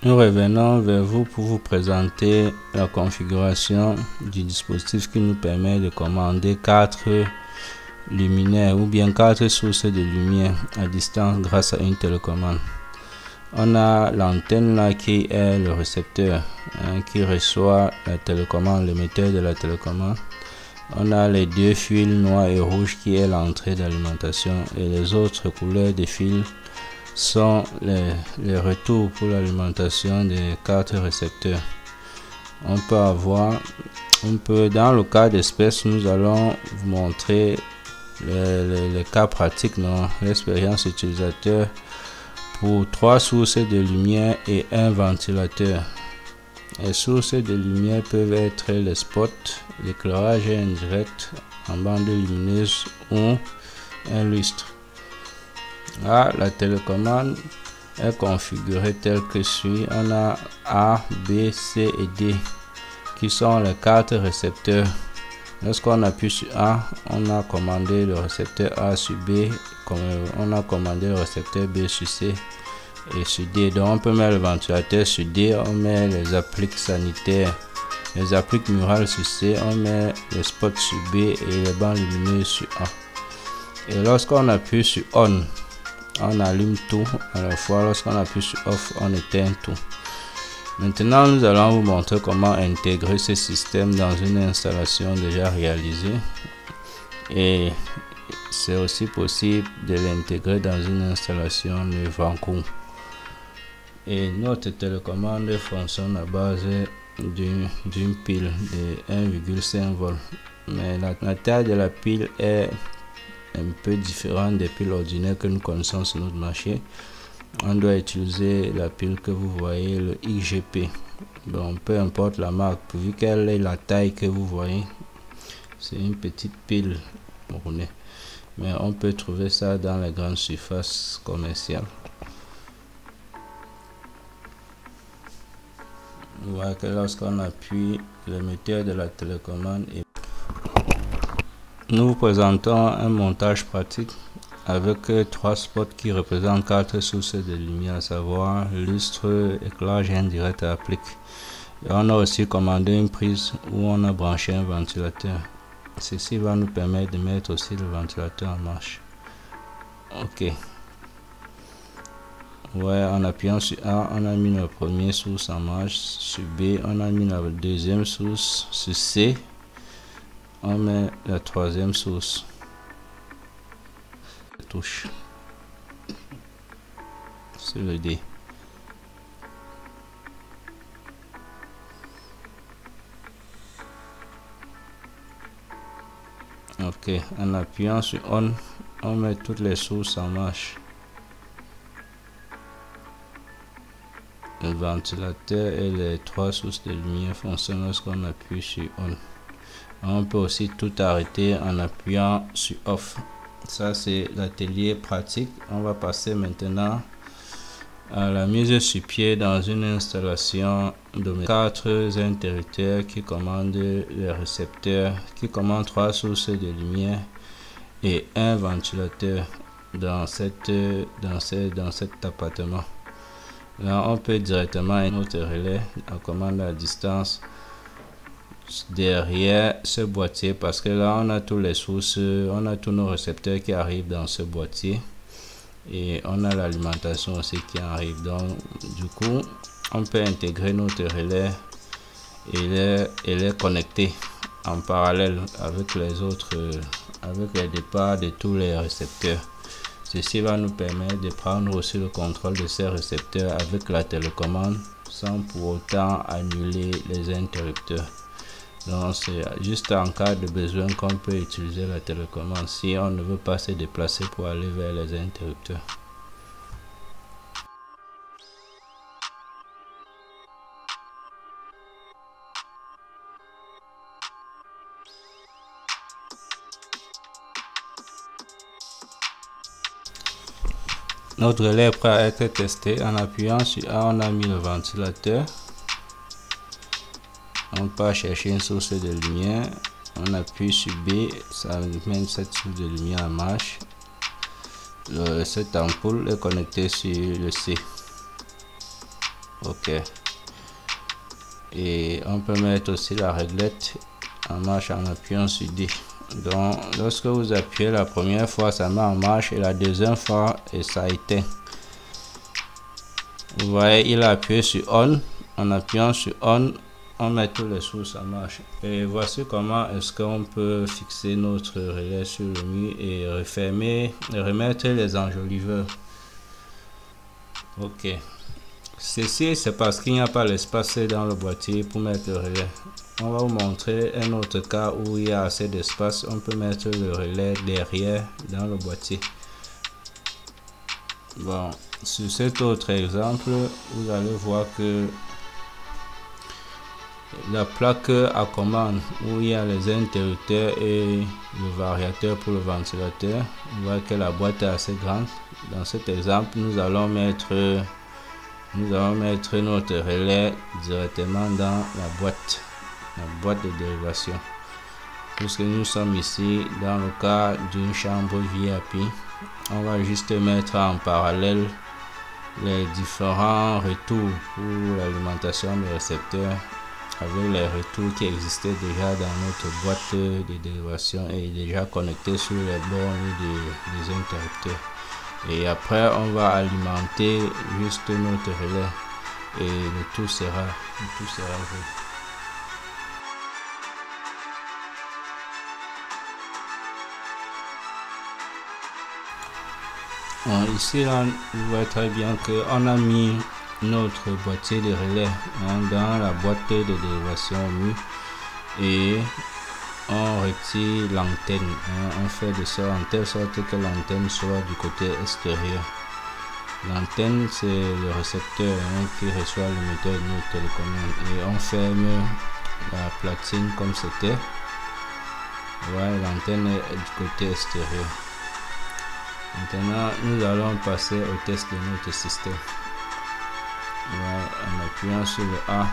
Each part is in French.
Nous revenons vers vous pour vous présenter la configuration du dispositif qui nous permet de commander 4 luminaires ou bien 4 sources de lumière à distance grâce à une télécommande. On a l'antenne là qui est le récepteur qui reçoit la télécommande, l'émetteur de la télécommande. On a les 2 fils noirs et rouges qui est l'entrée d'alimentation et les autres couleurs de fils sont les retours pour l'alimentation des 4 récepteurs. On peut dans le cas d'espèce, nous allons vous montrer les cas pratiques, l'expérience utilisateur pour 3 sources de lumière et un ventilateur. Les sources de lumière peuvent être les spots, l'éclairage indirect en bande lumineuse ou un lustre. Là, la télécommande est configurée telle que suit. On a A, B, C et D qui sont les 4 récepteurs. Lorsqu'on appuie sur A, on a commandé le récepteur A sur B, on a commandé le récepteur B sur C et sur D. Donc on peut mettre le ventilateur sur D, on met les appliques sanitaires, les appliques murales sur C, on met les spots sur B et les bandes lumineuses sur A. Et lorsqu'on appuie sur On, on allume tout à la fois. Lorsqu'on appuie sur Off, on éteint tout. Maintenant, nous allons vous montrer comment intégrer ce système dans une installation déjà réalisée. Et c'est aussi possible de l'intégrer dans une installation neuve en cours. Et notre télécommande fonctionne à base d'une pile de 1,5 volts. Mais la taille de la pile est un peu différent des piles ordinaires que nous connaissons sur notre marché. On doit utiliser la pile que vous voyez, le IGP. Donc peu importe la marque, vu qu'elle est la taille que vous voyez, c'est une petite pile tournée. Mais on peut trouver ça dans les grandes surfaces commerciales. Vous voyez que lorsqu'on appuie, l'émetteur de la télécommande est... Nous vous présentons un montage pratique avec 3 spots qui représentent 4 sources de lumière, à savoir lustre, éclairage indirect et applique. Et on a aussi commandé une prise où on a branché un ventilateur. Ceci va nous permettre de mettre aussi le ventilateur en marche. Ok. Ouais, en appuyant sur A, on a mis la première source en marche. Sur B, on a mis la deuxième source. Sur C, on met la troisième source. Touche sur le D. Ok, en appuyant sur On, on met toutes les sources en marche. Le ventilateur et les 3 sources de lumière fonctionnent lorsqu'on appuie sur On. On peut aussi tout arrêter en appuyant sur Off. Ça, c'est l'atelier pratique. On va passer maintenant à la mise sur pied dans une installation de 4 interrupteurs qui commandent les récepteurs, qui commandent 3 sources de lumière et un ventilateur dans cet appartement. Là, on peut directement notre relais à commande à distance derrière ce boîtier, parce que là on a tous les sources, on a tous nos récepteurs qui arrivent dans ce boîtier et on a l'alimentation aussi qui arrive. Donc du coup on peut intégrer notre relais et les connecter en parallèle avec les autres, avec les départs de tous les récepteurs. Ceci va nous permettre de prendre aussi le contrôle de ces récepteurs avec la télécommande sans pour autant annuler les interrupteurs. Donc c'est juste en cas de besoin qu'on peut utiliser la télécommande si on ne veut pas se déplacer pour aller vers les interrupteurs. Notre relais est prêt à être testé. En appuyant sur A, on a mis le ventilateur. On peut chercher une source de lumière. On appuie sur B, ça met cette source de lumière en marche. Cette ampoule est connectée sur le C. Ok. Et on peut mettre aussi la réglette en marche en appuyant sur D. Donc lorsque vous appuyez la première fois, ça met en marche, et la deuxième fois, et ça éteint. Vous voyez, il a appuyé sur On. En appuyant sur On, on met tous les sources en marche. Et voici comment est-ce qu'on peut fixer notre relais sur le mur et refermer et remettre les enjoliveurs. Ok. Ceci, c'est parce qu'il n'y a pas l'espace dans le boîtier pour mettre le relais. On va vous montrer un autre cas où il y a assez d'espace. On peut mettre le relais derrière dans le boîtier. Bon, sur cet autre exemple, vous allez voir que la plaque à commande où il y a les interrupteurs et le variateur pour le ventilateur, vous voyez que la boîte est assez grande. Dans cet exemple, nous allons mettre notre relais directement dans la boîte de dérivation. Puisque nous sommes ici dans le cas d'une chambre VIP, on va juste mettre en parallèle les différents retours pour l'alimentation des récepteurs avec les retours qui existaient déjà dans notre boîte de dérivation et déjà connectés sur les bornes des interrupteurs. Et après, on va alimenter juste notre relais et le tout sera vrai. Bon, ici, là, vous voyez très bien qu'on a mis notre boîtier de relais dans la boîte de dérivation au mur et on retire l'antenne. On fait de ça en telle sorte que l'antenne soit du côté extérieur. L'antenne, c'est le récepteur qui reçoit le moteur de notre télécommande, et on ferme la platine comme c'était. Voilà, l'antenne est du côté extérieur. Maintenant, nous allons passer au test de notre système. Voilà, en appuyant sur le A.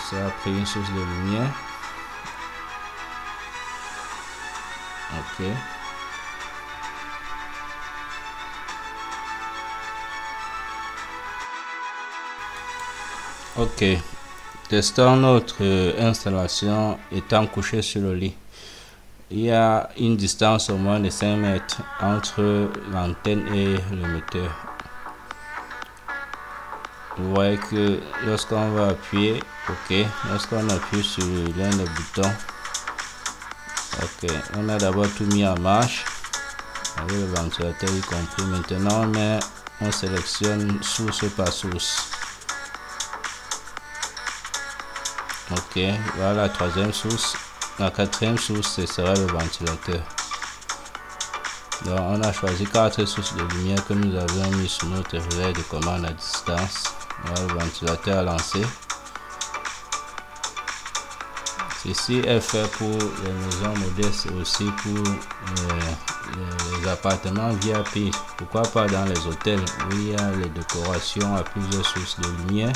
Ça a pris une source de lumière. Ok. Ok. Testons notre installation étant couché sur le lit. Il y a une distance au moins de 5 mètres entre l'antenne et le moteur. Vous voyez que lorsqu'on va appuyer, ok, lorsqu'on appuie sur l'un des boutons, ok, on a d'abord tout mis en marche avec le ventilateur y compris. Maintenant on sélectionne source par source. Ok, voilà la troisième source. La quatrième source, ce sera le ventilateur. Donc on a choisi 4 sources de lumière que nous avons mis sur notre relais de commande à distance. Voilà le ventilateur à lancer. Ceci est fait pour les maisons modestes et aussi pour les appartements VIP. Pourquoi pas dans les hôtels où il y a les décorations à plusieurs sources de lumière.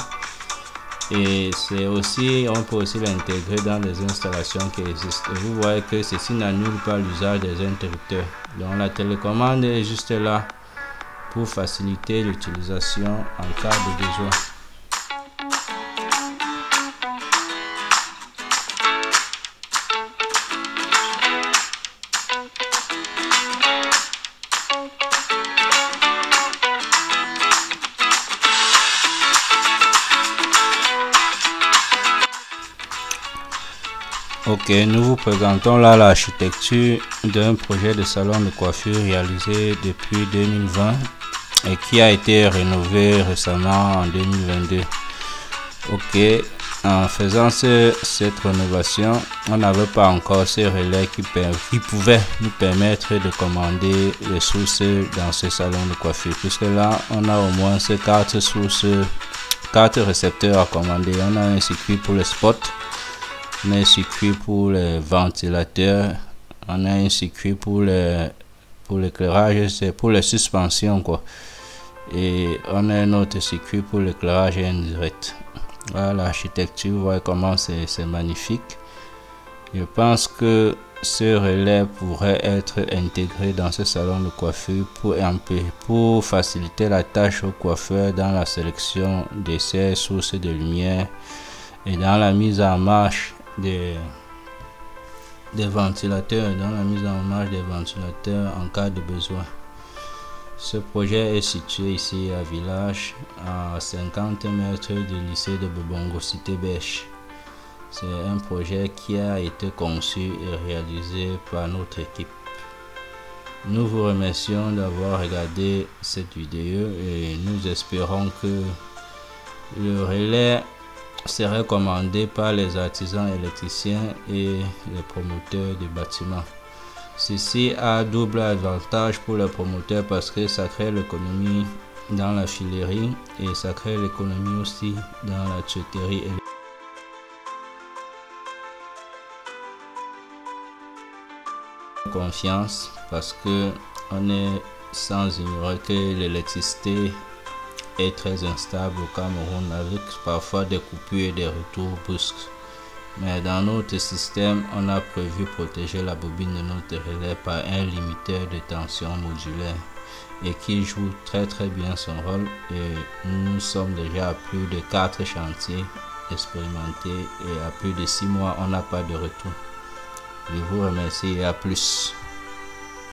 Et c'est aussi, on peut aussi l'intégrer dans des installations qui existent. Et vous voyez que ceci n'annule pas l'usage des interrupteurs. Donc la télécommande est juste là pour faciliter l'utilisation en cas de besoin. Ok, nous vous présentons là l'architecture d'un projet de salon de coiffure réalisé depuis 2020 et qui a été rénové récemment en 2022. Ok, en faisant cette rénovation, on n'avait pas encore ces relais qui pouvaient nous permettre de commander les sources dans ce salon de coiffure, puisque là on a au moins ces 4 sources, 4 récepteurs à commander. On a un circuit pour les spots, on a un circuit pour les ventilateurs, on a un circuit pour l'éclairage, c'est pour les suspensions quoi, et on a un autre circuit pour l'éclairage indirect. Voilà l'architecture, vous voyez comment c'est magnifique. Je pense que ce relais pourrait être intégré dans ce salon de coiffure pour faciliter la tâche au coiffeur dans la sélection de ces sources de lumière et dans la mise en marche des ventilateurs, en cas de besoin. Ce projet est situé ici à Village, à 50 mètres du lycée de Bobongo, cité Bêche. C'est un projet qui a été conçu et réalisé par notre équipe. Nous vous remercions d'avoir regardé cette vidéo et nous espérons que le relais serait commandé par les artisans électriciens et les promoteurs de bâtiments. Ceci a double avantage pour les promoteurs parce que ça crée l'économie dans la filerie et ça crée l'économie aussi dans la tuyauterie. Confiance parce que on est sans ignorer que l'électricité est très instable au Cameroun avec parfois des coupures et des retours brusques. Mais dans notre système, on a prévu protéger la bobine de notre relais par un limiteur de tension modulaire et qui joue très bien son rôle. Et nous sommes déjà à plus de 4 chantiers expérimentés et à plus de 6 mois, on n'a pas de retour. Je vous remercie et à plus.